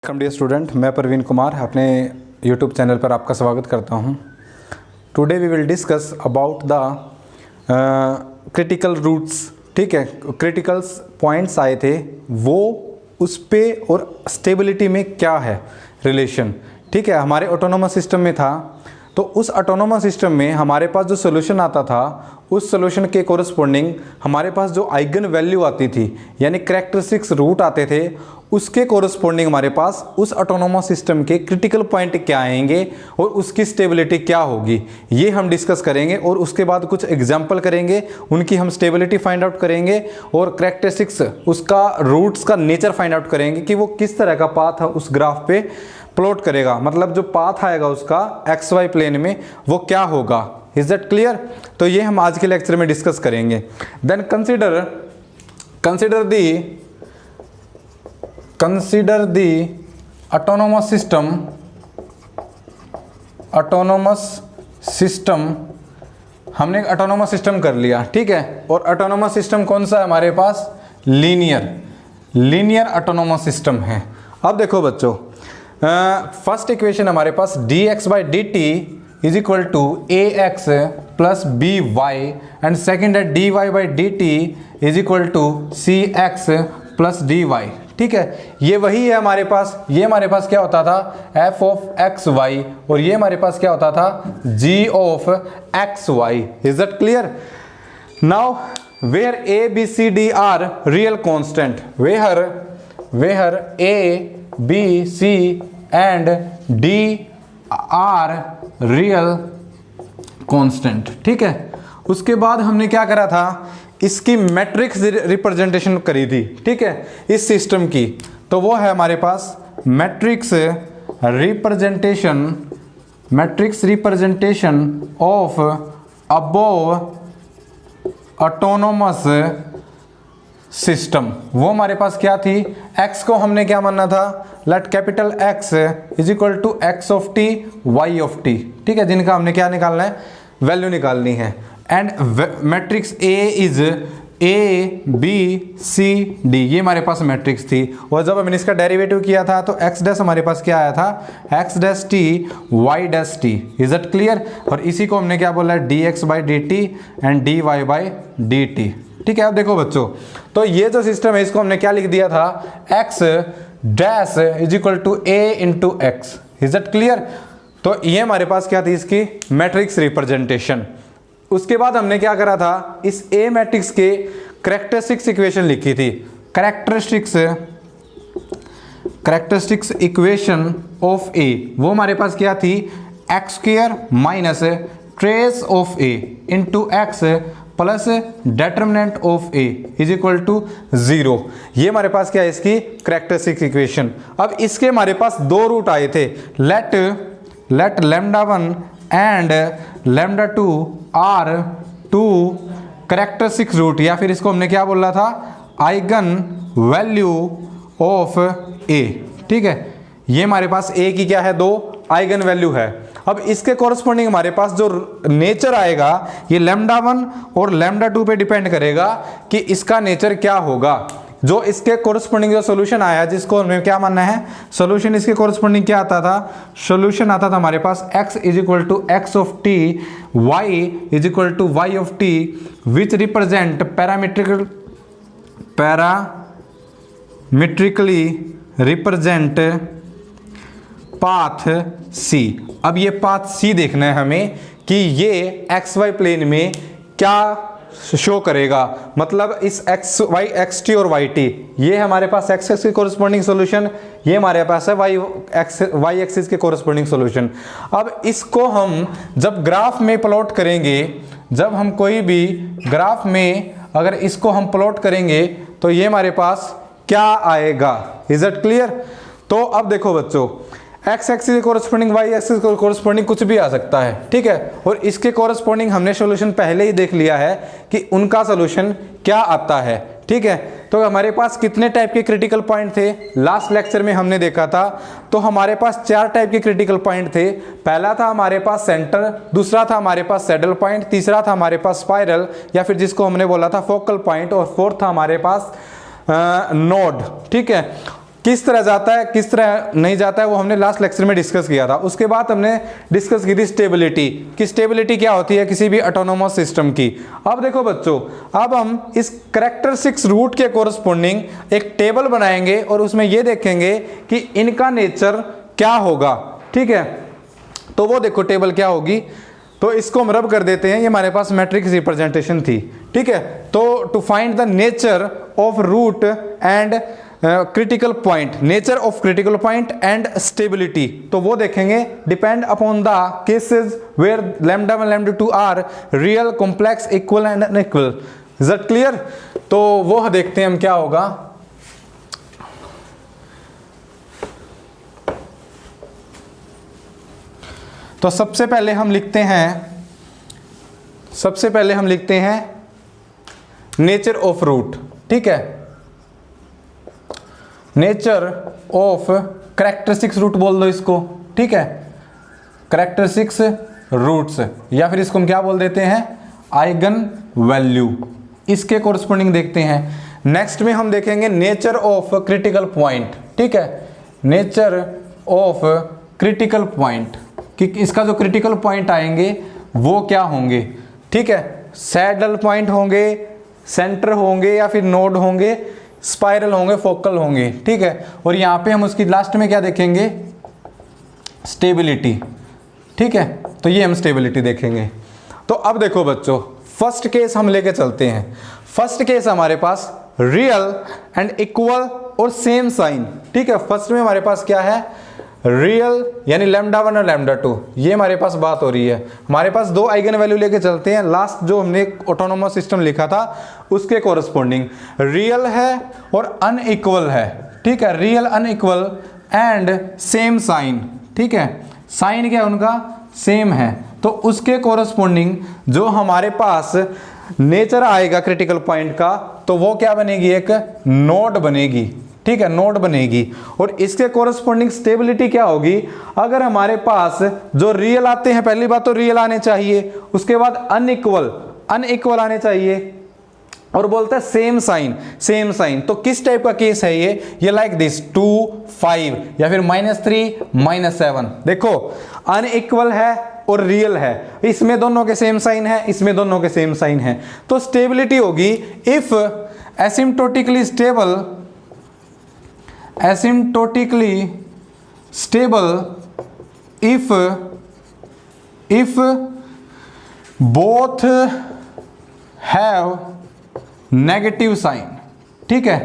Welcome dear student, मैं प्रवीण कुमार अपने YouTube channel पर आपका स्वागत करता हूं। Today we will discuss about the critical roots. ठीक है, क्रिटिकल्स पॉइंट्स आए थे वो उस पे और स्टेबिलिटी में क्या है रिलेशन। ठीक है, हमारे ऑटोनोमस सिस्टम में था तो उस ऑटोनोमस सिस्टम में हमारे पास जो सोल्यूशन आता था उस सोल्यूशन के कोरस्पोंडिंग हमारे पास जो आइगन वैल्यू आती थी यानी कैरेक्टरिस्टिक्स रूट आते थे उसके कोरस्पोंडिंग हमारे पास उस ऑटोनोमस सिस्टम के क्रिटिकल पॉइंट क्या आएंगे और उसकी स्टेबिलिटी क्या होगी, ये हम डिस्कस करेंगे। और उसके बाद कुछ एग्जाम्पल करेंगे, उनकी हम स्टेबिलिटी फाइंड आउट करेंगे और कैरेक्टरिस्टिक्स उसका रूट्स का नेचर फाइंड आउट करेंगे कि वो किस तरह का पाथ उस ग्राफ पे प्लॉट करेगा, मतलब जो पाथ आएगा उसका एक्स वाई प्लेन में वो क्या होगा। Is that clear? तो ये हम आज के लेक्चर में डिस्कस करेंगे। Then consider the autonomous system. हमने एक ऑटोनोमस सिस्टम कर लिया, ठीक है। और ऑटोनोमस सिस्टम कौन सा है हमारे पास? लीनियर ऑटोनोमस सिस्टम है। अब देखो बच्चों, फर्स्ट इक्वेशन हमारे पास dx/dt is equal to ax plus by and second है dy/dt is equal to cx plus dy। ठीक है, ये वही है हमारे पास। ये हमारे पास क्या होता था? f ऑफ एक्स वाई, और ये हमारे पास क्या होता था? g of X Y. Is that clear? Now where a b c d are real constant, where a b c and d are real constant. ठीक है, उसके बाद हमने क्या करा था? इसकी मैट्रिक्स रिप्रेजेंटेशन करी थी, ठीक है, इस सिस्टम की। तो वो है हमारे पास matrix representation of above autonomous system. वो हमारे पास क्या थी? x को हमने क्या मानना था? Let capital X is equal to x of t y of t। ठीक है, जिनका हमने क्या निकालना है? वैल्यू निकालनी है। And matrix A is A B C D, ये हमारे पास मैट्रिक्स थी। और जब हमने इसका डेरिवेटिव किया था तो x डैश हमारे पास क्या आया था? x dash t y dash t। Is it clear? और इसी को हमने क्या बोला है? dx/dt and dy/dt। ठीक है, अब देखो बच्चों, तो ये जो सिस्टम है इसको हमने क्या लिख दिया था? x dash is equal to a into X. Is it clear? तो ये हमारे पास क्या थी? इसकी मैट्रिक्स रिप्रेजेंटेशन। उसके बाद हमने क्या करा था? इस A मैट्रिक्स के कैरेक्टरिस्टिक्स इक्वेशन लिखी थी। कैरेक्टरिस्टिक्स इक्वेशन ऑफ A, वो हमारे पास क्या थी? X square minus trace of A into X plus determinant of A is equal to 0। ये हमारे पास क्या है? इसकी कैरेक्टरिस्टिक्स इक्वेशन। अब इसके हमारे पास दो रूट आए थे, let λ1 and λ2 are two characteristics root, या फिर इसको हमने क्या बोला था? Eigen value of A। ठीक है, ये हमारे पास A की क्या है? दो आइगन वैल्यू है। अब इसके कॉरस्पॉन्डिंग हमारे पास जो नेचर आएगा ये λ1 और λ2 पे डिपेंड करेगा कि इसका नेचर क्या होगा। जो इसके कोरस्पोंडिंग जो सोल्यूशन आया जिसको हमें क्या मानना है? सोल्यूशन इसके कोरस्पोंडिंग क्या आता था? सोल्यूशन आता था हमारे पास x is equal to x of t, y is equal to y of t, which represent parametrically represent path c। अब ये पाथ c देखना है हमें कि ये एक्स वाई प्लेन में क्या शो करेगा, मतलब इस एक्स वाई एक्स टी और वाई टी, ये हमारे पास एक्स एक्स के कोरस्पोंडिंग सॉल्यूशन, ये हमारे पास है वाई एक्सिस के कोरस्पोंडिंग सॉल्यूशन। अब इसको हम जब ग्राफ में प्लॉट करेंगे, जब हम कोई भी ग्राफ में अगर इसको हम प्लॉट करेंगे तो ये हमारे पास क्या आएगा? Is it clear? तो अब देखो बच्चों, एक्स एक्सिस के कोरस्पोंडिंग वाई एक्सिस के कोरस्पोंडिंग कुछ भी आ सकता है, ठीक है। और इसके कोरस्पोंडिंग हमने सॉल्यूशन पहले ही देख लिया है कि उनका सॉल्यूशन क्या आता है, ठीक है। तो हमारे पास कितने टाइप के क्रिटिकल पॉइंट थे? लास्ट लेक्चर में हमने देखा था तो हमारे पास 4 टाइप के क्रिटिकल पॉइंट थे। पहला था हमारे पास सेंटर, दूसरा था हमारे पास सैडल पॉइंट, तीसरा था हमारे पास स्पाइरल या फिर जिसको हमने बोला था फोकल पॉइंट, और फोर्थ था हमारे पास नोड, ठीक है। किस तरह जाता है किस तरह नहीं जाता है वो हमने लास्ट लेक्चर में डिस्कस किया था। उसके बाद हमने डिस्कस की थी स्टेबिलिटी कि स्टेबिलिटी क्या होती है किसी भी ऑटोनोमस सिस्टम की। अब देखो बच्चों, अब हम इस कैरेक्टरिस्टिक्स रूट के कोरस्पोंडिंग एक टेबल बनाएंगे और उसमें ये देखेंगे कि इनका नेचर क्या होगा। ठीक है, तो वो देखो टेबल क्या होगी, तो इसको हम रब कर देते हैं। ये हमारे पास मैट्रिक्स रिप्रेजेंटेशन थी। ठीक है, तो to find the nature of root and critical point, nature of critical point and stability, तो वो देखेंगे depend upon the cases where lambda 1 lambda 2 are real, complex, equal and unequal. Is that clear? तो वो देखते हैं हम क्या होगा। तो सबसे पहले हम लिखते हैं नेचर ऑफ रूट। ठीक है, नेचर ऑफ कैरेक्टरिस्टिक्स रूट बोल दो इसको। ठीक है, कैरेक्टरिस्टिक्स रूट्स, या फिर इसको हम क्या बोल देते हैं, आइगन वैल्यू। इसके कोरस्पोंडिंग देखते हैं। नेक्स्ट में हम देखेंगे नेचर ऑफ क्रिटिकल पॉइंट। ठीक है, नेचर ऑफ क्रिटिकल पॉइंट कि इसका जो क्रिटिकल पॉइंट आएंगे वो क्या होंगे। ठीक है, सैडल पॉइंट होंगे, सेंटर होंगे, या फिर नोड होंगे, स्पाइरल होंगे, फोकल होंगे। ठीक है, और यहाँ पे हम उसकी लास्ट में क्या देखेंगे, स्टेबिलिटी। ठीक है, तो ये हम स्टेबिलिटी देखेंगे। तो अब देखो बच्चों, फर्स्ट केस हम लेके चलते हैं। फर्स्ट केस हमारे पास रियल एंड इक्वल और सेम साइन। ठीक है, फर्स्ट में हमारे पास क्या है, रियल यानी लैम्डा 1 और लैम्डा 2, ये हमारे पास बात हो रही है। हमारे पास दो आइगन वैल्यू लेके चलते हैं। लास्ट जो हमने ऑटोनोमस सिस्टम लिखा था उसके कोरस्पोंडिंग रियल है और अनइक्वल है। ठीक है, real, unequal and same sign. ठीक है, साइन क्या है उनका, सेम है। तो उसके कोरस्पोंडिंग जो हमारे पास नेचर आएगा क्रिटिकल पॉइंट का, तो वो क्या बनेगी, एक नोड बनेगी। ठीक है, नोड बनेगी। और इसके कोरस्पोंडिंग स्टेबिलिटी क्या होगी, अगर हमारे पास जो रियल आते हैं, पहली बात तो रियल आने चाहिए, उसके बाद अनइक्वल आने चाहिए, और बोलता है सेम साइन। तो किस टाइप का केस है ये लाइक दिस 2 5 या फिर -3 -7। देखो अनइक्वल है और रियल है, इसमें दोनों के सेम साइन है, इसमें दोनों के सेम साइन है। तो स्टेबिलिटी होगी if asymptotically stable if both have negative sign. ठीक है,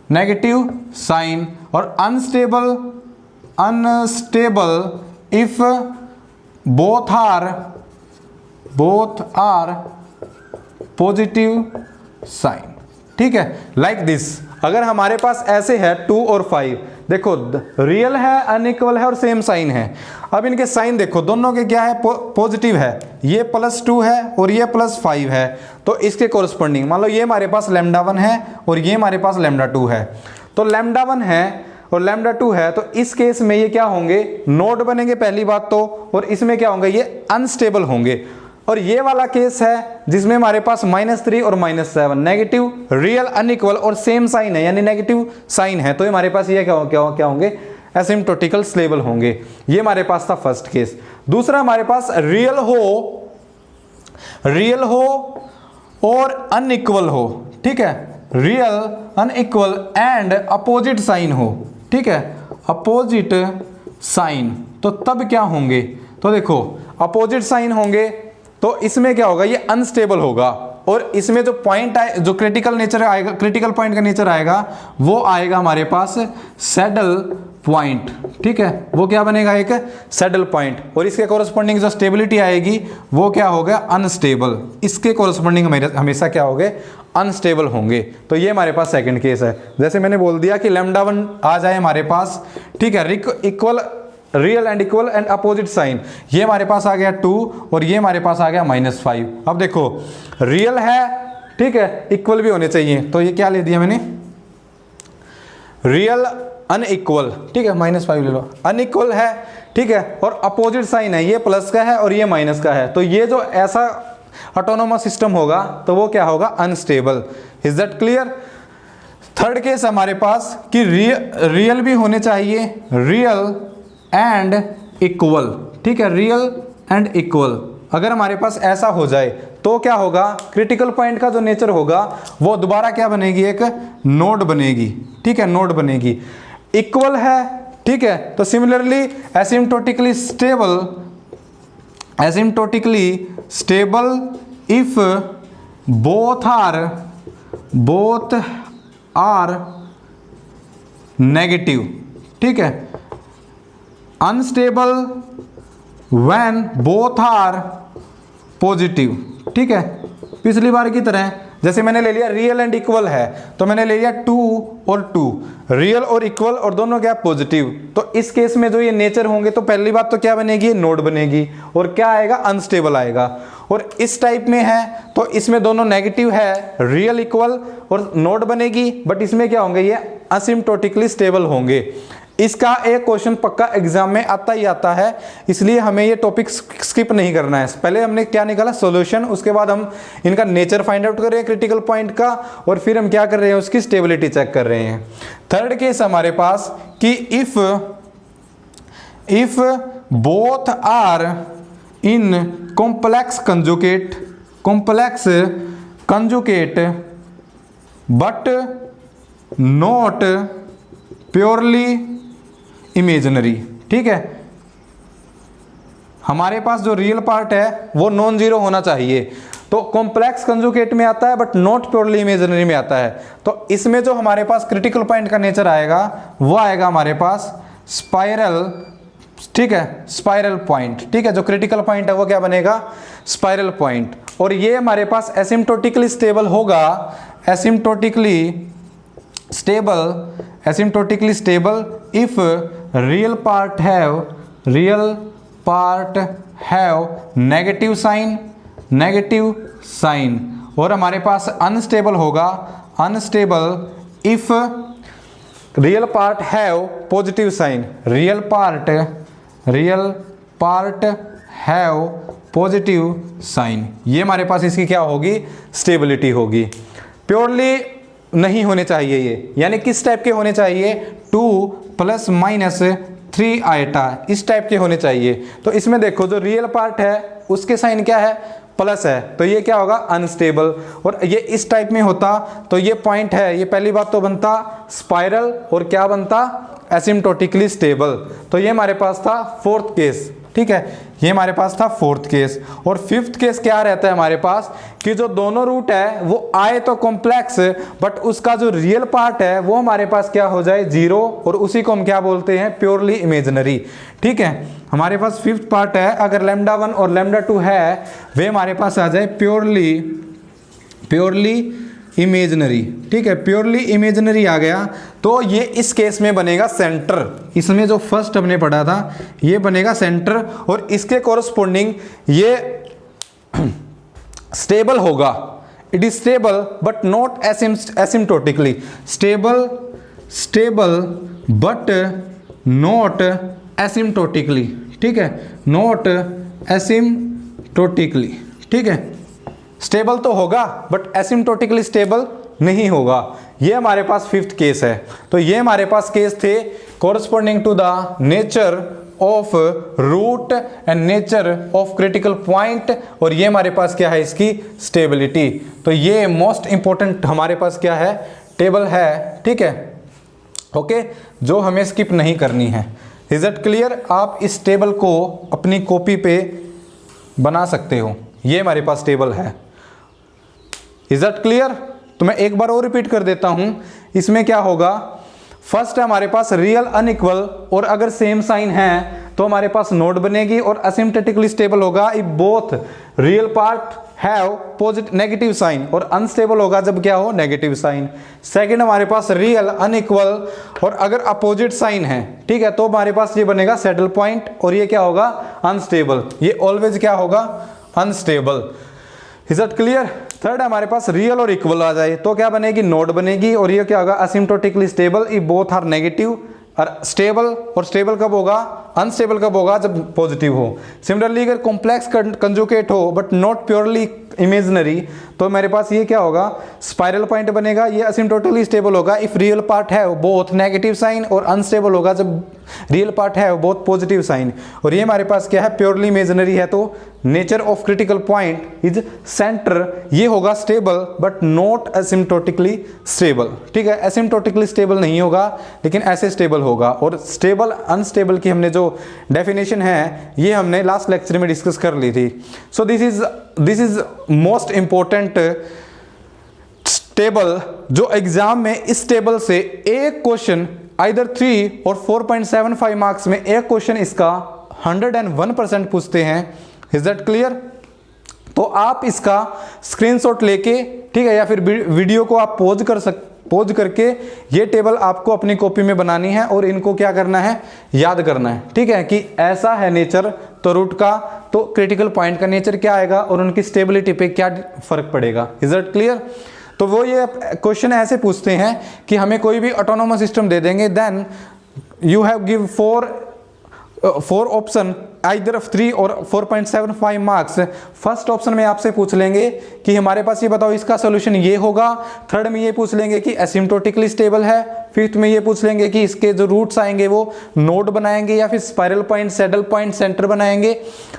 नेगेटिव साइन। और unstable if both are positive sign. ठीक है, लाइक दिस। अगर हमारे पास ऐसे है 2 और 5, देखो रियल है, अनइक्वल है और सेम साइन है। अब इनके साइन देखो, दोनों के क्या है, पॉजिटिव है। ये +2 है और ये +5 है। तो इसके कोरस्पोंडिंग मान लो ये हमारे पास लैम्डा 1 है और ये हमारे पास लैम्डा 2 है। तो लैम्डा 1 है और लैम्डा 2 है, तो इस केस में ये क्या होंगे, नोड बनेंगे पहली बात तो, और इसमें क्या होंगे, ये अनस्टेबल होंगे। और ये वाला केस है जिसमें हमारे पास -3 और -7, नेगेटिव, रियल, अनइक्वल और सेम साइन है यानी नेगेटिव साइन है। तो हमारे पास ये क्या होंगे, एसिम्प्टोटिकल स्टेबल होंगे। ये हमारे पास था फर्स्ट केस। दूसरा हमारे पास रियल हो और अनइक्वल हो। ठीक है, real, unequal and opposite sign हो। ठीक है, अपोजिट साइन, तो तब क्या होंगे, तो देखो अपोजिट साइन होंगे तो इसमें क्या होगा, ये अनस्टेबल होगा। और इसमें जो पॉइंट आए, जो क्रिटिकल पॉइंट का नेचर आएगा, वो आएगा हमारे पास सैडल पॉइंट। ठीक है, वो क्या बनेगा, एक सैडल पॉइंट। और इसके कोरस्पोंडिंग जो स्टेबिलिटी आएगी वो क्या होगा, अनस्टेबल। इसके कोरस्पोंडिंग हमेशा क्या होंगे, अनस्टेबल होंगे। तो ये हमारे पास सेकंड केस है। जैसे मैंने बोल दिया कि लैम्डा 1 आ जाए हमारे पास। ठीक है, equal, real and equal and opposite sign, ये हमारे पास आ गया 2 और ये हमारे पास आ गया -5। अब देखो रियल है, ठीक है, इक्वल भी होने चाहिए। तो ये क्या ले दिया मैंने, रियल, अनइक्वल। ठीक है, -5 ले लो, अनइक्वल है। ठीक है, और अपोजिट साइन है, ये प्लस का है और ये माइनस का है। तो ये जो ऐसा ऑटोनोमस सिस्टम होगा तो वो क्या होगा, unstable. Is that clear? Third case हमारे पास कि रियल भी होने चाहिए, रियल एंड इक्वल, ठीक है, रियल एंड इक्वल। अगर हमारे पास ऐसा हो जाए तो क्या होगा, क्रिटिकल पॉइंट का जो नेचर होगा वो दोबारा क्या बनेगी, एक नोड बनेगी, ठीक है, नोड बनेगी। इक्वल है, ठीक है, तो similarly asymptotically stable if both are negative, ठीक है, unstable when both are positive, ठीक है। पिछली बार की तरह जैसे मैंने ले लिया रियल एंड इक्वल है, तो मैंने ले लिया 2 और 2, रियल और इक्वल और दोनों क्या पॉजिटिव, तो इस केस में जो ये नेचर होंगे तो पहली बात तो क्या बनेगी, नोड बनेगी, और क्या आएगा, अनस्टेबल आएगा। और इस टाइप में है तो इसमें दोनों नेगेटिव है, रियल इक्वल और नोड बनेगी, बट इसमें क्या होंगे, ये असिम्प्टोटिकली स्टेबल होंगे। इसका एक क्वेश्चन पक्का एग्जाम में आता ही आता है, इसलिए हमें ये टॉपिक स्किप नहीं करना है। पहले हमने क्या निकाला, सॉल्यूशन, उसके बाद हम इनका नेचर फाइंड आउट कर रहे हैं क्रिटिकल पॉइंट का, और फिर हम क्या कर रहे हैं, उसकी स्टेबिलिटी चेक कर रहे हैं। थर्ड केस हमारे पास कि if both are in complex conjugate but not purely imaginary, ठीक है, हमारे पास जो रियल पार्ट है वो नॉन जीरो होना चाहिए, तो कॉम्प्लेक्स कंजुगेट में आता है बट नॉट प्योरली इमेजिनरी में आता है। तो इसमें जो हमारे पास क्रिटिकल पॉइंट का नेचर आएगा वो आएगा हमारे पास स्पाइरल, ठीक है, स्पाइरल पॉइंट, ठीक है, जो क्रिटिकल पॉइंट है वो क्या बनेगा, स्पाइरल पॉइंट। और ये हमारे पास एसिम्प्टोटिकली स्टेबल होगा, asymptotically stable if real part have negative sign, और हमारे पास अनस्टेबल होगा, unstable if real part have positive sign, real part have positive sign. ये हमारे पास इसकी क्या होगी, स्टेबिलिटी होगी। प्योरली नहीं होने चाहिए ये, यानी किस टाइप के होने चाहिए, 2 ± 3 आइटा, इस टाइप के होने चाहिए। तो इसमें देखो जो रियल पार्ट है उसके साइन क्या है, प्लस है, तो ये क्या होगा, अनस्टेबल। और ये इस टाइप में होता तो ये पॉइंट है, ये पहली बात तो बनता स्पाइरल, और क्या बनता, एसिम्प्टोटिकली स्टेबल। तो ये हमारे पास था फोर्थ केस, ठीक है, ये हमारे पास था फोर्थ केस। और फिफ्थ केस क्या रहता है हमारे पास, कि जो दोनों रूट है वो आए तो कॉम्प्लेक्स, बट उसका जो रियल पार्ट है वो हमारे पास क्या हो जाए, 0, और उसी को हम क्या बोलते हैं, प्योरली इमेजिनरी, ठीक है। हमारे पास फिफ्थ पार्ट है, अगर λ1 और λ2 है वे हमारे पास आ जाए प्योरली इमेजिनरी, ठीक है, प्योरली इमेजिनरी आ गया, तो ये इस केस में बनेगा सेंटर। इसमें जो फर्स्ट हमने पढ़ा था ये बनेगा सेंटर, और इसके कोरस्पोंडिंग ये स्टेबल होगा, it is stable but not asymptotically stable but not एसिम्प्टोटिकली, ठीक है, नॉट एसिम्प्टोटिकली, ठीक है, स्टेबल तो होगा बट एसिम्प्टोटिकली स्टेबल नहीं होगा। ये हमारे पास फिफ्थ केस है। तो ये हमारे पास केस थे corresponding to the nature of root and nature of critical point, और ये हमारे पास क्या है, इसकी स्टेबिलिटी। तो ये मोस्ट इंपॉर्टेंट हमारे पास क्या है, टेबल है, ठीक है, ओके, जो हमें स्किप नहीं करनी है। Is it clear? आप इस टेबल को अपनी कॉपी पे बना सकते हो, ये हमारे पास टेबल है। Is it clear? तो मैं एक बार और रिपीट कर देता हूं। इसमें क्या होगा, फर्स्ट है हमारे पास रियल अनइक्वल, और अगर सेम साइन है तो हमारे पास नोड बनेगी, और असिम्प्टोटिकली स्टेबल होगा if both real part have positive negative sign, और अनस्टेबल होगा जब क्या हो, नेगेटिव साइन। सेकंड हमारे पास रियल अनइक्वल, और अगर अपोजिट साइन है, ठीक है, तो हमारे पास ये बनेगा सैडल पॉइंट, और ये क्या होगा, अनस्टेबल। ये ऑलवेज क्या होगा, unstable. Is it clear? Third हमारे पास रियल और इक्वल आ जाए तो क्या बनेगी, नोड बनेगी, और ये क्या होगा, asymptotically stable if both are negative, और स्टेबल, और स्टेबल कब होगा, अनस्टेबल कब होगा, जब पॉजिटिव हो। सिमिलरली अगर कॉम्प्लेक्स कंजुगेट हो बट नॉट प्योरली इमेजिनरी, तो मेरे पास ये क्या होगा, स्पाइरल पॉइंट बनेगा, ये असिम्प्टोटिकली स्टेबल होगा इफ रियल पार्ट है बोथ नेगेटिव साइन, और अनस्टेबल होगा जब रियल पार्ट है बोथ पॉजिटिव साइन। और ये हमारे पास क्या है, प्योरली इमेजिनरी है, तो nature of critical point is centre, ये होगा stable but not asymptotically stable. ठीक है, असिम्प्टोटिकली स्टेबल नहीं होगा लेकिन ऐसे स्टेबल होगा। और स्टेबल अनस्टेबल की हमने जो डेफिनेशन है ये हमने लास्ट लेक्चर में डिस्कस कर ली थी। So this is most important table, जो एग्जाम में इस टेबल से एक क्वेश्चन आइदर 3 और 4.75 मार्क्स में एक क्वेश्चन इसका 101% पूछते हैं। Is that clear? तो आप इसका स्क्रीनशॉट लेके, ठीक है, या फिर वीडियो को आप पॉज करके ये टेबल आपको अपनी कॉपी में बनानी है और इनको क्या करना है, याद करना है। ठीक है, कि ऐसा है नेचर तो रूट का, तो क्रिटिकल पॉइंट का नेचर क्या आएगा और उनकी स्टेबिलिटी पे क्या फर्क पड़ेगा। Is that clear? तो वो ये क्वेश्चन ऐसे पूछते हैं कि हमें कोई भी ऑटोनोमस सिस्टम दे देंगे, then you have give four option either of 3 और 4.75 मार्क्स। फर्स्ट ऑप्शन में आपसे पूछ लेंगे कि हमारे पास ये बताओ इसका सोल्यूशन ये होगा, थर्ड में ये पूछ लेंगे कि एसिम्प्टोटिकली स्टेबल है, फिफ्थ में ये पूछ लेंगे कि इसके जो रूट्स आएंगे वो नोड बनाएंगे या फिर spiral point, saddle point, centre बनाएंगे।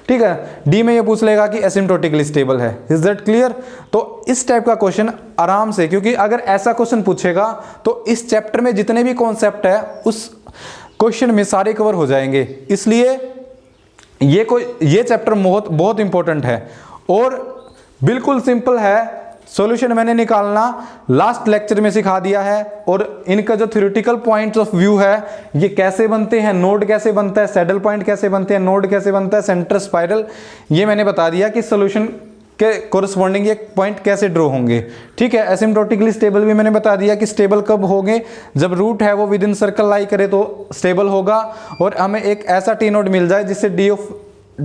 ठीक है, डी में ये पूछ लेगा कि एसिम्प्टोटिकली स्टेबल है। Is that clear? तो इस टाइप का क्वेश्चन आराम से, क्योंकि अगर ऐसा क्वेश्चन पूछेगा तो इस चैप्टर में जितने भी कॉन्सेप्ट है उस क्वेश्चन में सारे कवर हो जाएंगे, इसलिए ये चैप्टर बहुत इंपॉर्टेंट है और बिल्कुल सिंपल है। सॉल्यूशन मैंने निकालना लास्ट लेक्चर में सिखा दिया है, और इनका जो थ्योरेटिकल पॉइंट्स ऑफ व्यू है, ये कैसे बनते हैं, नोड कैसे बनता है, सैडल पॉइंट कैसे बनते हैं, नोड कैसे बनता है, सेंटर, स्पाइरल, ये मैंने बता दिया कि सॉल्यूशन के कोरस्पॉन्डिंग ये पॉइंट कैसे ड्रॉ होंगे। ठीक है, एसिम्प्टोटिकली स्टेबल भी मैंने बता दिया कि स्टेबल कब होंगे, जब रूट है वो विद इन सर्कल लाई करे तो स्टेबल होगा, और हमें एक ऐसा टी नोड मिल जाए जिससे D of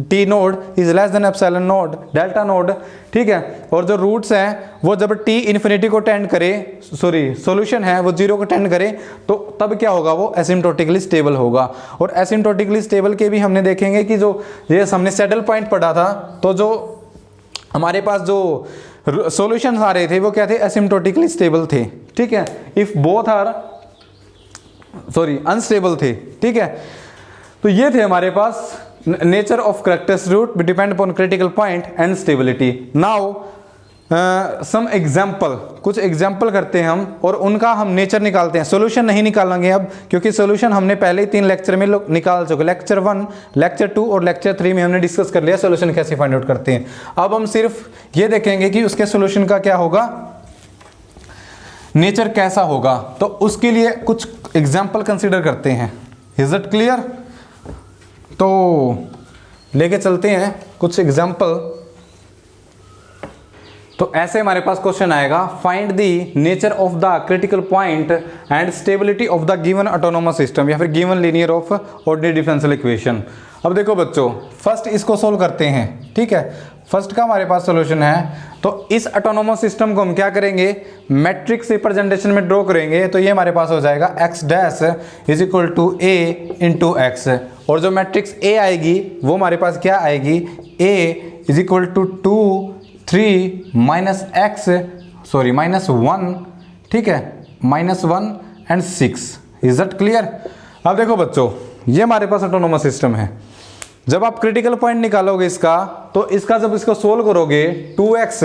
T node is less than epsilon node, delta node. ठीक है, और जो रूट्स हैं वो जब टी इन्फिनिटी को टेंड करे, सॉल्यूशन है वो 0 को टेंड करे, तो तब क्या होगा, वो एसिम्प्टोटिकली स्टेबल होगा। और एसिम्प्टोटिकली स्टेबल के भी हमने देखेंगे कि जो ये हमने सैडल पॉइंट पढ़ा था, तो जो हमारे पास जो सॉल्यूशंस आ रहे थे वो क्या थे, एसिम्प्टोटिकली स्टेबल थे। ठीक है, इफ बोथ आर अनस्टेबल थे। ठीक है, तो ये थे हमारे पास nature of characteristic root depend upon critical point and stability. Now some example, कुछ एग्जाम्पल करते हैं हम और उनका हम नेचर निकालते हैं। सोल्यूशन नहीं निकालेंगे अब, क्योंकि सोल्यूशन हमने पहले ही 3 लेक्चर में निकाल चुके। लेक्चर 1, लेक्चर 2 और लेक्चर 3 में हमने डिस्कस कर लिया सोल्यूशन कैसे फाइंड आउट करते हैं। अब हम सिर्फ ये देखेंगे कि उसके सोल्यूशन का क्या होगा, नेचर कैसा होगा। तो उसके लिए कुछ एग्जाम्पल कंसिडर करते हैं। Is it clear? तो लेके चलते हैं कुछ एग्जाम्पल। तो ऐसे हमारे पास क्वेश्चन आएगा, find the nature of the critical point and stability of the given autonomous system या फिर given linear of ordinary differential equation. अब देखो बच्चों, फर्स्ट इसको सोल्व करते हैं। ठीक है, फर्स्ट का हमारे पास सॉल्यूशन है, तो इस ऑटोनोमस सिस्टम को हम क्या करेंगे, मैट्रिक्स रिप्रेजेंटेशन में ड्रॉ करेंगे। तो ये हमारे पास हो जाएगा x dash is equal to a into X, और जो मैट्रिक्स A आएगी वो हमारे पास क्या आएगी, a is equal to 2 3 minus X minus 1। ठीक है, -1 एंड 6। Is that clear? अब देखो बच्चों, ये हमारे पास ऑटोनोमस सिस्टम है। जब आप क्रिटिकल पॉइंट निकालोगे इसका, तो इसका जब इसको सोल्व करोगे 2x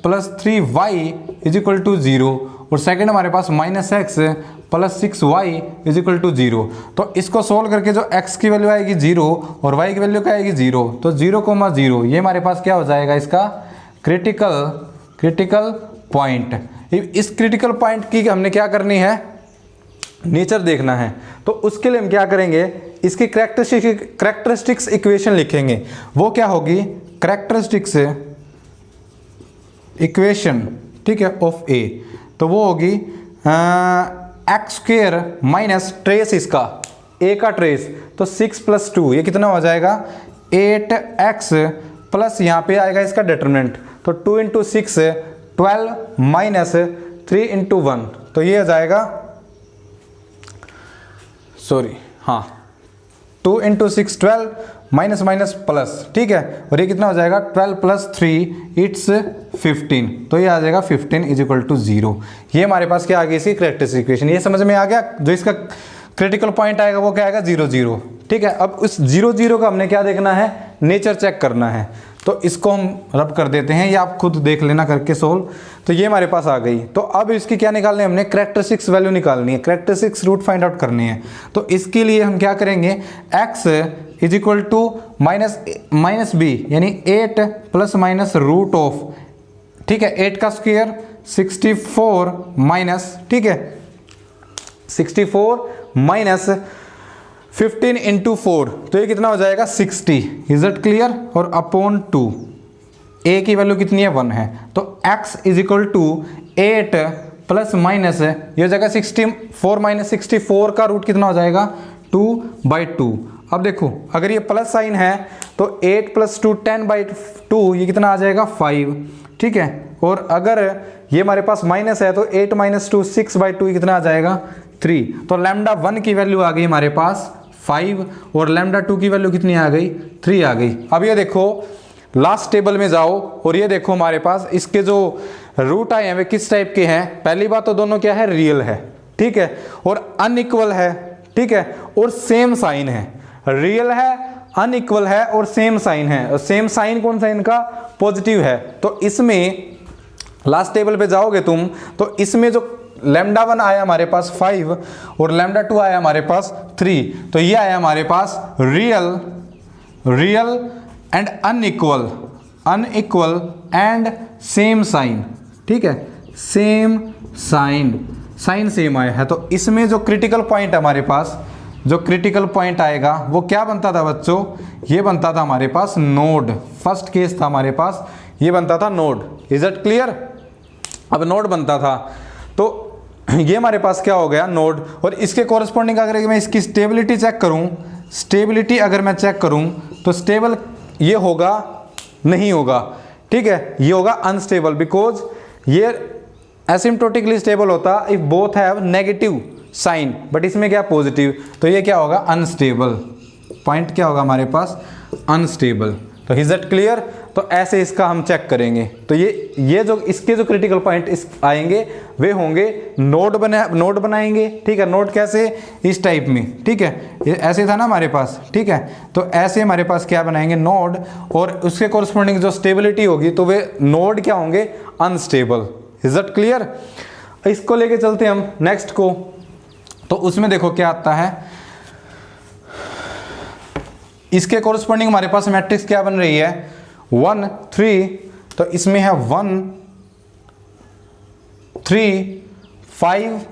plus 3y is equal to 0, और सेकेंड हमारे पास -x plus 6y is equal to 0। तो इसको सोल्व करके जो x की वैल्यू आएगी 0 और y की वैल्यू क्या आएगी 0, तो 0,0 ये हमारे पास क्या हो जाएगा, इसका क्रिटिकल पॉइंट। इस क्रिटिकल पॉइंट की हमने क्या करनी है, नेचर देखना है। तो उसके लिए हम क्या करेंगे, इसकी कैरेक्टरिस्टिक्स इक्वेशन लिखेंगे। वो क्या होगी, कैरेक्टरिस्टिक्स इक्वेशन, ठीक है, ऑफ ए। तो वो होगी एक्स स्क्वायर माइनस ट्रेस इसका ए का ट्रेस, तो 6 + 2 ये कितना हो जाएगा 8x प्लस यहाँ पे आएगा इसका डिटरमिनेंट, तो 2 × 6 12 माइनस 3 × 1, तो ये हो जाएगा 2 इंटू 6 12 माइनस माइनस प्लस, ठीक है, और ये कितना हो जाएगा 12 प्लस 3 इट्स 15, तो ये आ जाएगा 15 इज इक्वल टू 0। ये हमारे पास क्या आ गई इसकी कैरेक्टरिस्टिक इक्वेशन। ये समझ में आ गया। जो इसका क्रिटिकल पॉइंट आएगा वो क्या आएगा 0 0, ठीक है। अब उस 0 0 का हमने क्या देखना है, नेचर चेक करना है, तो इसको हम रब कर देते हैं, या आप खुद देख लेना करके सोल्व। तो ये हमारे पास आ गई। तो अब इसकी क्या निकालनी है, हमने कैरेक्टरिस्टिक्स वैल्यू निकालनी है, कैरेक्टरिस्टिक्स रूट फाइंड आउट करनी है। तो इसके लिए हम क्या करेंगे, x is equal to minus B, यानी 8 प्लस माइनस रूट ऑफ, ठीक है, 8 का स्क्वायर 64 माइनस, ठीक है, 64 माइनस 15 इंटू 4, तो ये कितना हो जाएगा 60। Is it clear. और अपॉन 2, a की वैल्यू कितनी है 1 है, तो x is equal to 8 plus minus ये हो जाएगा 64 माइनस 64 का रूट कितना हो जाएगा 2/2। अब देखो अगर ये प्लस साइन है तो 8 प्लस 2 10/2, ये कितना आ जाएगा 5, ठीक है। और अगर ये हमारे पास माइनस है तो 8 माइनस 2 6/2, कितना आ जाएगा 3। तो लैम्डा 1 की वैल्यू आ गई हमारे पास 5 और लैम्डा 2 की वैल्यू कितनी आ गई 3 आ गई। अब ये देखो लास्ट टेबल में जाओ और ये देखो हमारे पास इसके जो रूट आए हैं वे किस टाइप के हैं। पहली बात तो दोनों क्या है, रियल है, ठीक है, और अनइक्वल है, ठीक है, और सेम साइन है। रियल है, अनइक्वल है और सेम साइन है। और सेम साइन कौन सा इनका, पॉजिटिव है। तो इसमें लास्ट टेबल पे जाओगे तुम तो इसमें जो लैम्डा 1 आया हमारे पास 5 और लैम्डा 2 आया हमारे पास 3, तो ये आया हमारे पास real and unequal and same sign, ठीक है, सेम साइन सेम आया है। तो इसमें जो क्रिटिकल पॉइंट हमारे पास, जो क्रिटिकल पॉइंट आएगा वो क्या बनता था बच्चों, ये बनता था हमारे पास नोड। फर्स्ट केस था हमारे पास, ये बनता था नोड। Is it clear. अब नोड बनता था तो ये हमारे पास क्या हो गया नोड। और इसके कोरस्पॉन्डिंग अगर मैं इसकी स्टेबिलिटी चेक करूं, स्टेबिलिटी अगर मैं चेक करूं तो स्टेबल ये होगा नहीं होगा, ठीक है, ये होगा अनस्टेबल, बिकॉज ये एसिम्प्टोटिकली स्टेबल होता if both have negative sign, but इसमें क्या पॉजिटिव, तो ये क्या होगा अनस्टेबल। पॉइंट क्या होगा हमारे पास अनस्टेबल। तो इज इट क्लियर। तो ऐसे इसका हम चेक करेंगे। तो ये जो इसके जो क्रिटिकल पॉइंट इस आएंगे वे होंगे नोड बनाएंगे, ठीक है। नोड कैसे, इस टाइप में, ठीक है, ये ऐसे था ना हमारे पास, ठीक है। तो ऐसे हमारे पास क्या बनाएंगे नोड, और उसके कोरस्पॉन्डिंग जो स्टेबिलिटी होगी तो वे नोड क्या होंगे अनस्टेबल। Is it clear. इसको लेके चलते हम नेक्स्ट को। तो उसमें देखो क्या आता है, इसके कोरस्पॉन्डिंग हमारे पास मैट्रिक्स क्या बन रही है 1 3, तो इसमें है 1 3 5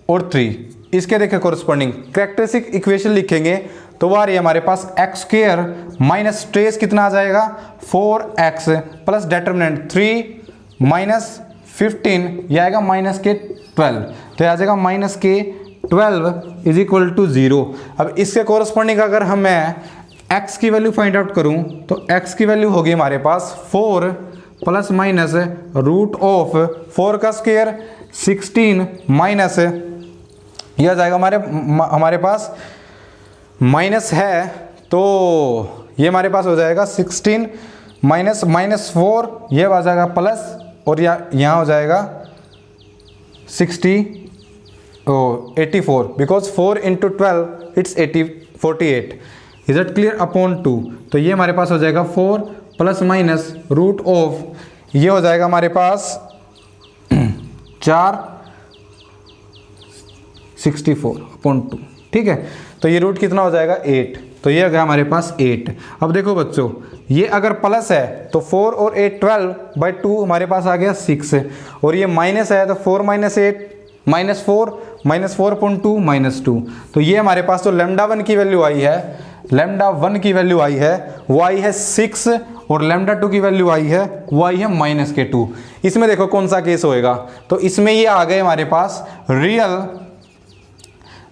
और 3। इसके देखें कोरस्पॉन्डिंग कैरेक्टरिस्टिक इक्वेशन लिखेंगे तो वह आ रही है हमारे पास एक्स स्क्वायर माइनस ट्रेस कितना आ जाएगा 4x प्लस डिटरमिनेंट 3 माइनस 15, यह आएगा माइनस के 12, तो यह आ जाएगा माइनस के 12 इज इक्वल टू 0। अब इसके कोरस्पॉन्डिंग अगर हम मैं x की वैल्यू फाइंड आउट करूं तो x की वैल्यू होगी हमारे पास 4 प्लस माइनस रूट ऑफ 4 का स्क्वायर 16 माइनस यह जाएगा हमारे पास माइनस है, तो ये हमारे पास हो जाएगा 16 माइनस माइनस 4, ये आ जाएगा प्लस, और यहाँ हो जाएगा 84, because 4 into 12 it's 48। Is it clear upon 2, तो ये हमारे पास हो जाएगा 4 प्लस माइनस रूट ऑफ, ये हो जाएगा हमारे पास 4 64 अपॉन 2, ठीक है। तो ये रूट कितना हो जाएगा 8, तो ये आ गया हमारे पास 8। अब देखो बच्चों ये अगर प्लस है तो 4 और 8 12/2 हमारे पास आ गया 6, और ये माइनस है तो 4 माइनस 8 माइनस 4 माइनस 4.2 माइनस 2, तो ये हमारे पास तो लैम्डा 1 की वैल्यू आई है, लैम्डा 1 की वैल्यू आई है वो आई है 6, और लैम्डा 2 की वैल्यू आई है वो आई है माइनस के 2। इसमें देखो कौन सा केस होएगा, तो इसमें ये आ गए हमारे पास real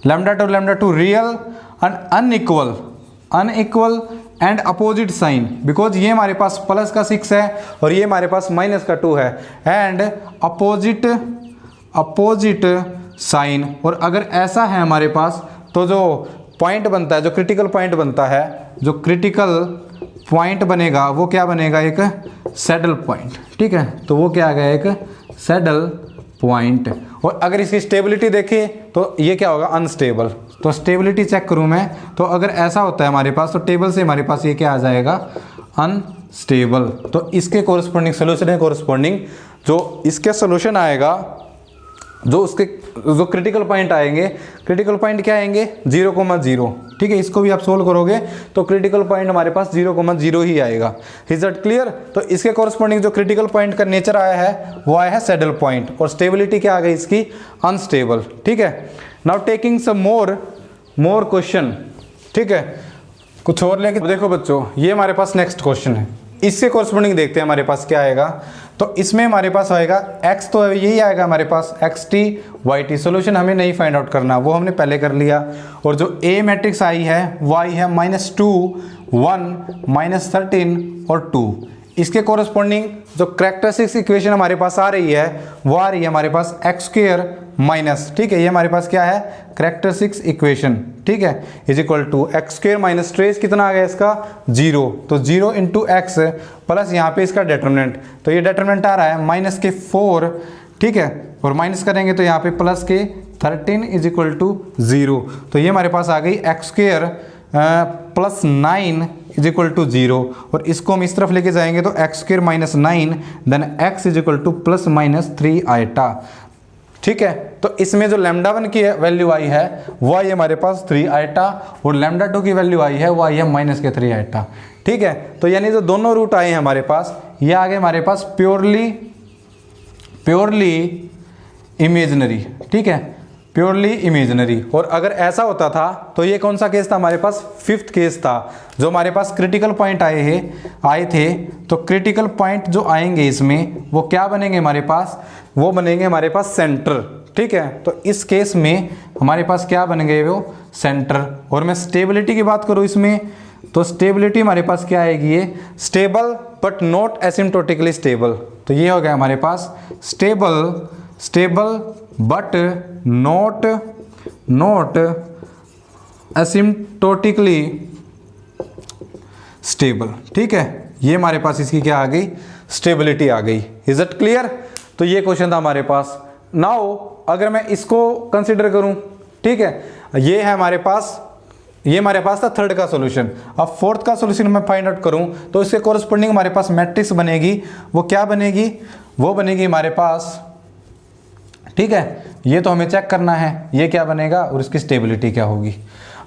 lambda 2 real and unequal and opposite sign, because ये हमारे पास प्लस का 6 है और ये हमारे पास माइनस का 2 है, एंड अपोजिट साइन। और अगर ऐसा है हमारे पास तो जो पॉइंट बनता है, जो क्रिटिकल पॉइंट बनता है, जो क्रिटिकल पॉइंट बनेगा वो क्या बनेगा, एक सैडल पॉइंट। ठीक है, तो वो क्या आ गया, एक सैडल पॉइंट। और अगर इसकी स्टेबिलिटी देखें तो ये क्या होगा, अनस्टेबल। तो स्टेबिलिटी चेक करूं मैं, तो अगर ऐसा होता है हमारे पास, तो टेबल से हमारे पास ये क्या आ जाएगा, अनस्टेबल। तो इसके कोरस्पॉन्डिंग सोल्यूशन है, कोरस्पॉन्डिंग जो इसके सोल्यूशन आएगा, जो उसके जो क्रिटिकल पॉइंट आएंगे, क्रिटिकल पॉइंट क्या आएंगे, 0,0। ठीक है, इसको भी आप सोल्व करोगे तो क्रिटिकल पॉइंट हमारे पास 0,0 ही आएगा। Is that clear. तो इसके कोरस्पॉन्डिंग जो क्रिटिकल पॉइंट का नेचर आया है वो आया है सैडल पॉइंट, और स्टेबिलिटी क्या आ गई इसकी, अनस्टेबल। ठीक है, now taking some more question. ठीक है, कुछ और लेके देखो बच्चों, ये हमारे पास नेक्स्ट क्वेश्चन है, इससे कोरस्पॉन्डिंग देखते हैं हमारे पास क्या आएगा। तो इसमें हमारे पास आएगा x, तो यही आएगा हमारे पास xt yt। सोल्यूशन हमें नहीं फाइंड आउट करना, वो हमने पहले कर लिया। और जो a मैट्रिक्स आई है वो आई है -2 1 -13 और 2। इसके कोरस्पॉन्डिंग जो कैरेक्टरिस्टिक्स इक्वेशन हमारे पास आ रही है वो आ रही है हमारे पास x² माइनस, ठीक है, ये हमारे पास क्या है, कैरेक्टरिस्टिक्स इक्वेशन। ठीक है, is equal to x² minus trace कितना आ गया इसका, 0। तो 0 इंटू एक्स प्लस यहाँ पे इसका डेटर्मिनेंट, तो ये डेटर्मिनेंट आ रहा है -4। ठीक है, और माइनस करेंगे तो यहाँ पे +13 इज इक्वल टू 0। तो ये हमारे पास आ गई x² plus 9 is equal to 0। और इसको हम इस तरफ लेके जाएंगे तो x² minus 9 then x is equal to +-3 iota. ठीक है, तो इसमें जो λ1 की वैल्यू आई है वो आई हमारे पास 3 आइटा, और λ2 की वैल्यू आई है वो आई है -3 आइटा। ठीक है, तो यानी जो दोनों रूट आए हैं हमारे पास, ये आ गए हमारे पास प्योरली इमेजिनरी। ठीक है, प्योरली इमेजिनरी। और अगर ऐसा होता था तो ये कौन सा केस था हमारे पास, 5th केस था। जो हमारे पास क्रिटिकल पॉइंट आए थे, तो क्रिटिकल पॉइंट जो आएंगे इसमें वो क्या बनेंगे हमारे पास, वो बनेंगे हमारे पास सेंटर। ठीक है, तो इस केस में हमारे पास क्या बनेंगे, वो सेंटर। और मैं स्टेबिलिटी की बात करूँ इसमें, तो स्टेबिलिटी हमारे पास क्या आएगी, ये stable but not asymptotically stable. तो ये हो गया हमारे पास stable but not asymptotically stable. ठीक है, ये हमारे पास इसकी क्या आ गई, स्टेबिलिटी आ गई। Is it clear. तो ये क्वेश्चन था हमारे पास। नाउ अगर मैं इसको कंसिडर करूं, ठीक है, ये है हमारे पास, ये हमारे पास था 3rd का सॉल्यूशन। अब 4th का सॉल्यूशन मैं फाइंड आउट करूं तो इसके कोरस्पॉन्डिंग हमारे पास मैट्रिक्स बनेगी, वो क्या बनेगी, वो बनेगी हमारे पास, ठीक है, ये तो हमें चेक करना है ये क्या बनेगा और इसकी स्टेबिलिटी क्या होगी।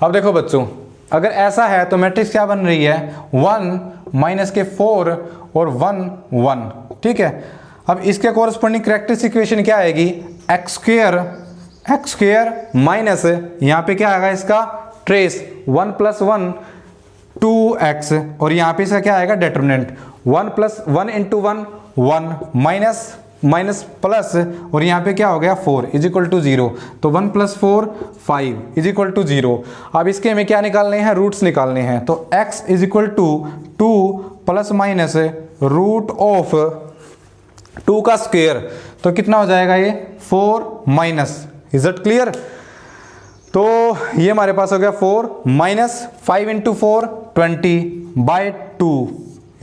अब देखो बच्चों, अगर ऐसा है तो मैट्रिक्स क्या बन रही है, 1 -4 और 1 1। ठीक है, अब इसके कोरस्पॉन्डिंग कैरेक्टरिस्टिक इक्वेशन क्या आएगी, x² माइनस यहाँ पे क्या आएगा इसका ट्रेस 1 + 1 2x, और यहाँ पे इसका क्या आएगा डेटर्मिनेंट 1 + 1 × 1 1 माइनस प्लस, और यहाँ पे क्या हो गया 4 इज इक्वल टू 0। तो 1 + 4 5 इज इक्वल टू 0। अब इसके हमें क्या निकालने हैं, रूट्स निकालने हैं। तो x is equal to 2 ± root of 2 का स्क्वायर, तो कितना हो जाएगा ये 4 माइनस। Is it clear. तो ये हमारे पास हो गया 4 -5 × 4 20/2।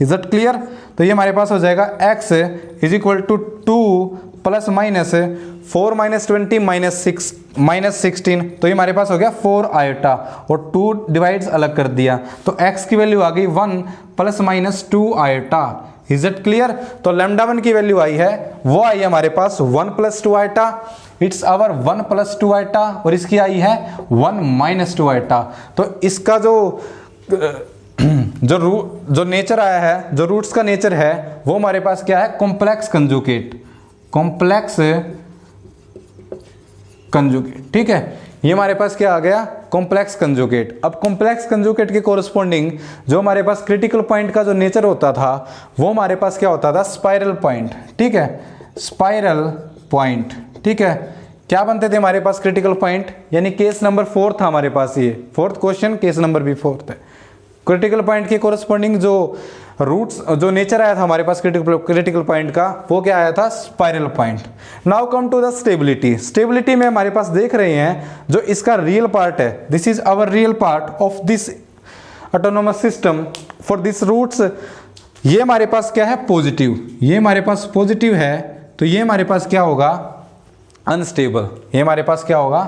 Is it clear. तो ये हमारे पास हो जाएगा x इज इक्वल टू 2 ± 4 - 20 -16। तो ये हमारे पास हो गया 4 आयोटा, और 2 डिवाइड्स अलग कर दिया, तो x की वैल्यू आ गई 1 ± 2 आयोटा। Is it clear. तो λ1 की वैल्यू आई है वो आई है हमारे पास 1 + 2 आयोटा, इट्स आवर 1 + 2 आयोटा, और इसकी आई है 1 - 2 आयोटा। तो इसका जो नेचर आया है, जो रूट्स का नेचर है वो हमारे पास क्या है, कॉम्प्लेक्स कंजुगेट। ठीक है, ये हमारे पास क्या आ गया, कॉम्प्लेक्स कंजुगेट। अब कॉम्प्लेक्स कंजुगेट के कोरस्पॉन्डिंग जो हमारे पास क्रिटिकल पॉइंट का जो नेचर होता था वो हमारे पास क्या होता था, स्पाइरल पॉइंट। ठीक है, स्पाइरल पॉइंट। ठीक है, क्या बनते थे हमारे पास क्रिटिकल पॉइंट, यानी केस नंबर 4 था हमारे पास, ये 4th क्वेश्चन केस नंबर भी 4th है। क्रिटिकल पॉइंट के कोरस्पॉन्डिंग जो रूट्स जो नेचर आया था हमारे पास क्रिटिकल पॉइंट का, वो क्या आया था, spiral point. Now come to the stability. Stability में हमारे पास देख रहे हैं जो इसका रियल पार्ट है, this is our real part of this autonomous system for this roots. ये हमारे पास क्या है, पॉजिटिव, ये हमारे पास पॉजिटिव है, तो ये हमारे पास क्या होगा, अनस्टेबल। ये हमारे पास क्या होगा,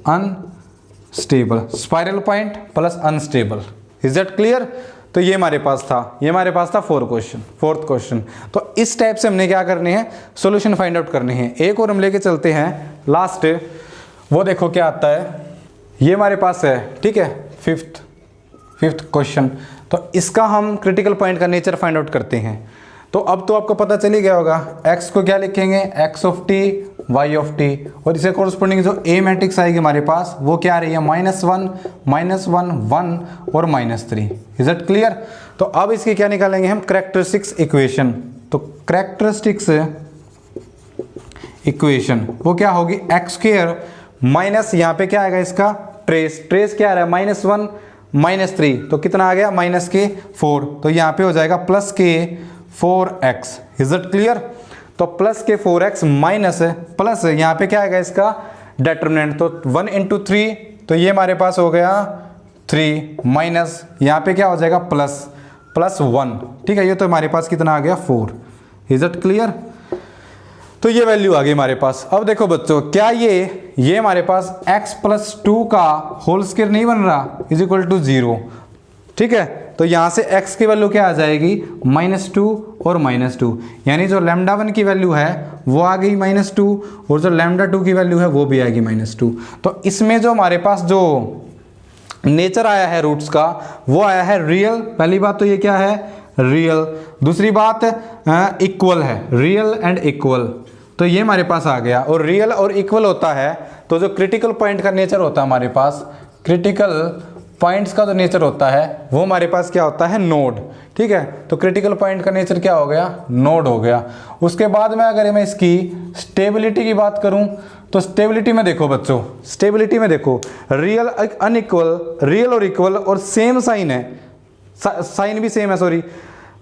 unstable, spiral point plus unstable. Is that clear? तो ये हमारे पास था, ये हमारे पास था फोर्थ क्वेश्चन। तो इस टाइप से हमने क्या करने हैं, सॉल्यूशन फाइंड आउट करने हैं। एक और हम लेके चलते हैं लास्ट, वो देखो क्या आता है, ये हमारे पास है, ठीक है, फिफ्थ क्वेश्चन। तो इसका हम क्रिटिकल पॉइंट का नेचर फाइंड आउट करते हैं। तो अब तो आपको पता चल ही गया होगा, x को क्या लिखेंगे, x of T, y of T, और इसे कोरस्पोंडिंग जो a मैट्रिक्स आएगी हमारे पास, वो क्या आ रही है, -1, -1 और -3। Is it clear? तो अब इसकी क्या निकालेंगे हम, कैरेक्टरिस्टिक्स इक्वेशन। तो कैरेक्टरिस्टिक्स इक्वेशन वो क्या होगी, x² माइनस, यहाँ पे क्या आएगा इसका ट्रेस क्या आ रहा है, -1 -3, तो कितना आ गया, -4, तो यहाँ पे हो जाएगा +4x। Is it clear? तो +4x माइनस प्लस यहाँ पे क्या आएगा इसका डेटर्मिनेंट, तो 1 × 3, तो ये हमारे पास हो गया 3 माइनस यहाँ पे क्या हो जाएगा +1, ठीक है, ये तो हमारे पास कितना आ गया 4। Is it clear? तो ये वैल्यू आ गई हमारे पास। अब देखो बच्चों, क्या ये हमारे पास x + 2 का होल स्क्वायर नहीं बन रहा, = 0, ठीक है। तो यहाँ से x की वैल्यू क्या आ जाएगी, -2 और -2, यानी जो λ1 की वैल्यू है वो आ गई -2, और जो λ2 की वैल्यू है वो भी आएगी -2। तो इसमें जो हमारे पास जो नेचर आया है रूट्स का, वो आया है रियल। पहली बात तो ये क्या है, रियल। दूसरी बात इक्वल है, रियल एंड इक्वल, तो ये हमारे पास आ गया। और रियल और इक्वल होता है तो जो क्रिटिकल पॉइंट का नेचर होता है हमारे पास, क्रिटिकल पॉइंट्स का जो नेचर होता है वो हमारे पास क्या होता है, नोड, ठीक है। तो क्रिटिकल पॉइंट का नेचर क्या हो गया, नोड हो गया। उसके बाद में अगर मैं इसकी स्टेबिलिटी की बात करूं, तो स्टेबिलिटी में देखो बच्चों, स्टेबिलिटी में देखो, रियल अनइक्वल, रियल और इक्वल और सेम साइन है, साइन भी सेम है, सॉरी,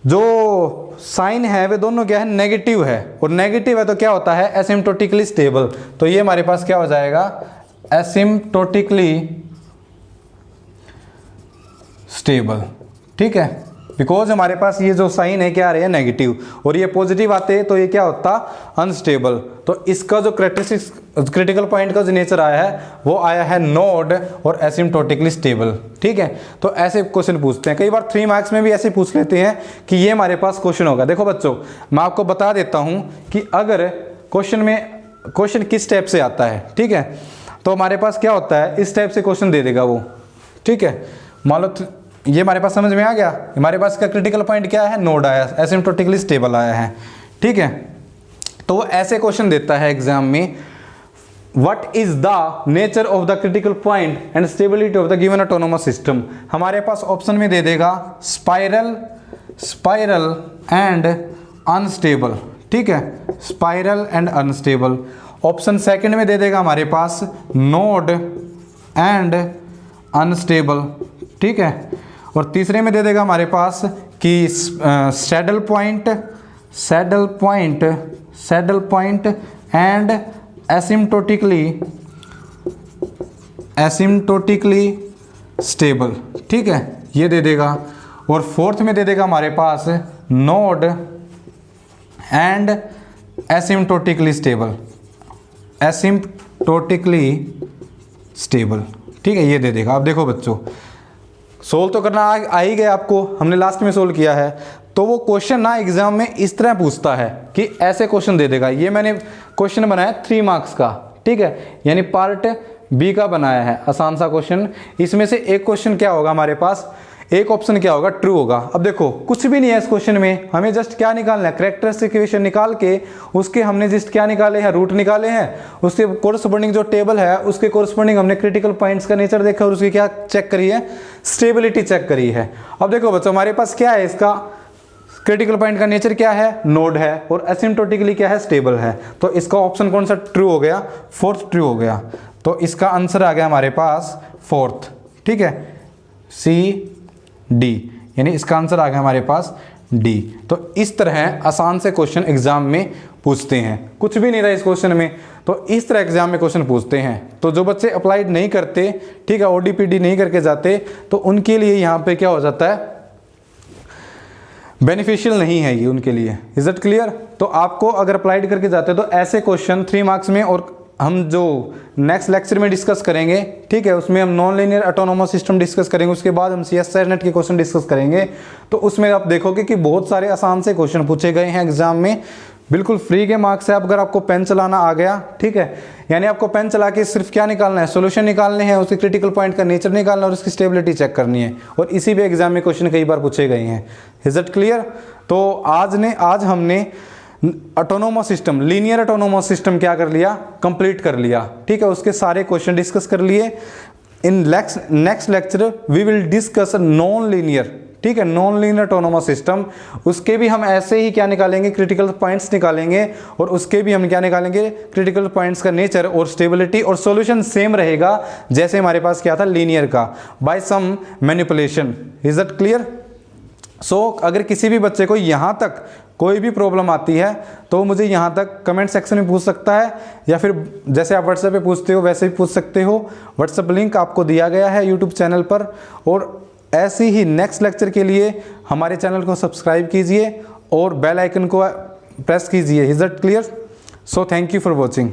जो साइन है वे दोनों क्या है, नेगेटिव है, और नेगेटिव है तो क्या होता है, एसिम्प्टोटिकली स्टेबल। तो ये हमारे पास क्या हो जाएगा, एसिम्प्टोटिकली स्टेबल, ठीक है, बिकॉज हमारे पास ये जो साइन है क्या आ रहे हैं, नेगेटिव, और ये पॉजिटिव आते तो ये क्या होता, अनस्टेबल। तो इसका जो कैरेक्टरिस्टिक्स क्रिटिकल पॉइंट का जो नेचर आया है वो आया है नोड और एसिम्प्टोटिकली स्टेबल, ठीक है। तो ऐसे क्वेश्चन पूछते हैं, कई बार 3 मार्क्स में भी ऐसे पूछ लेते हैं कि ये हमारे पास क्वेश्चन होगा। देखो बच्चों, मैं आपको बता देता हूं कि अगर क्वेश्चन किस टाइप से आता है, ठीक है, तो हमारे पास क्या होता है, इस टाइप से क्वेश्चन दे देगा वो, ठीक है। मान लो ये हमारे पास समझ में आ गया, हमारे पास का क्रिटिकल पॉइंट क्या है, नोड आया, एसिम्प्टोटिकली स्टेबल आया है, ठीक है। तो वो ऐसे क्वेश्चन देता है एग्जाम में, what is the nature of the critical point and stability of the given autonomous system. हमारे पास ऑप्शन में दे देगा स्पाइरल एंड अनस्टेबल, ठीक है, spiral and unstable. Option second में दे देगा हमारे पास नोड एंड अनस्टेबल, ठीक है, और तीसरे में दे देगा हमारे पास कि सैडल पॉइंट एंड एसिम्प्टोटिकली स्टेबल, ठीक है, ये दे देगा। और फोर्थ में दे देगा हमारे पास नोड एंड एसिम्प्टोटिकली स्टेबल, ठीक है, ये दे देगा। अब देखो बच्चों, सोल्व तो करना आ ही गया आपको, हमने लास्ट में सोल्व किया है। तो वो क्वेश्चन ना एग्जाम में इस तरह पूछता है कि ऐसे क्वेश्चन दे देगा। ये मैंने क्वेश्चन बनाया 3 मार्क्स का, ठीक है, यानी पार्ट बी का बनाया है, आसान सा क्वेश्चन। इसमें से एक क्वेश्चन क्या होगा हमारे पास, एक ऑप्शन क्या होगा, ट्रू होगा। अब देखो कुछ भी नहीं है इस क्वेश्चन में, हमें जस्ट क्या निकालना है, कैरेक्टरिस्टिक इक्वेशन निकाल के उसके हमने जस्ट क्या निकाले हैं, रूट निकाले हैं, उसके कोरस्पोंडिंग जो टेबल है उसके कोरस्पोंडिंग हमने क्रिटिकल पॉइंट्स का नेचर देखा और उसकी क्या चेक करी है, स्टेबिलिटी चेक करी है। अब देखो बच्चों, हमारे पास क्या है, इसका क्रिटिकल पॉइंट का नेचर क्या है, नोड है, और एसिम्प्टोटिकली क्या है, स्टेबल है। तो इसका ऑप्शन कौन सा ट्रू हो गया, फोर्थ ट्रू हो गया। तो इसका आंसर आ गया हमारे पास फोर्थ, ठीक है, C D, यानी इसका आंसर आ गया हमारे पास डी। तो इस तरह आसान से क्वेश्चन एग्जाम में पूछते हैं, कुछ भी नहीं रहा इस क्वेश्चन में, तो इस तरह एग्जाम में क्वेश्चन पूछते हैं। तो जो बच्चे अप्लाइड नहीं करते, ठीक है, ओडीपीडी नहीं करके जाते, तो उनके लिए यहाँ पे क्या हो जाता है, बेनिफिशियल नहीं है ये उनके लिए। Is it clear? तो आपको अगर अप्लाइड करके जाते तो ऐसे क्वेश्चन 3 मार्क्स में, और हम जो नेक्स्ट लेक्चर में डिस्कस करेंगे, ठीक है, उसमें हम non linear autonomous system discuss करेंगे, उसके बाद हम सीएसआर नेट के क्वेश्चन डिस्कस करेंगे। तो उसमें आप देखोगे कि बहुत सारे आसान से क्वेश्चन पूछे गए हैं एग्जाम में, बिल्कुल फ्री के मार्क्स है। अगर आपको पेन चलाना आ गया, ठीक है, यानी आपको पेन चला के सिर्फ क्या निकालना है, सॉल्यूशन निकालने हैं, उसके क्रिटिकल पॉइंट का नेचर निकालना है और उसकी स्टेबिलिटी चेक करनी है, और इसी भी एग्जाम में क्वेश्चन कई बार पूछे गए हैं। Is it clear? तो आज हमने autonomous system, linear autonomous system क्या कर लिया, कंप्लीट कर लिया, ठीक है, उसके सारे क्वेश्चन डिस्कस कर लिए। In next lecture we will discuss non linear, ठीक है, नॉन लीनियर ऑटोनोमस सिस्टम, उसके भी हम ऐसे ही क्या निकालेंगे, क्रिटिकल पॉइंट्स निकालेंगे, और उसके भी हम क्या निकालेंगे, क्रिटिकल पॉइंट्स का नेचर और स्टेबिलिटी, और सॉल्यूशन सेम रहेगा जैसे हमारे पास क्या था लीनियर का, by some manipulation. Is that clear? So अगर किसी भी बच्चे को यहाँ तक कोई भी प्रॉब्लम आती है तो मुझे यहाँ तक कमेंट सेक्शन में पूछ सकता है, या फिर जैसे आप व्हाट्सएप पे पूछते हो वैसे भी पूछ सकते हो। व्हाट्सएप लिंक आपको दिया गया है यूट्यूब चैनल पर, और ऐसे ही नेक्स्ट लेक्चर के लिए हमारे चैनल को सब्सक्राइब कीजिए और बेल आइकन को प्रेस कीजिए। Is that clear? So thank you for watching.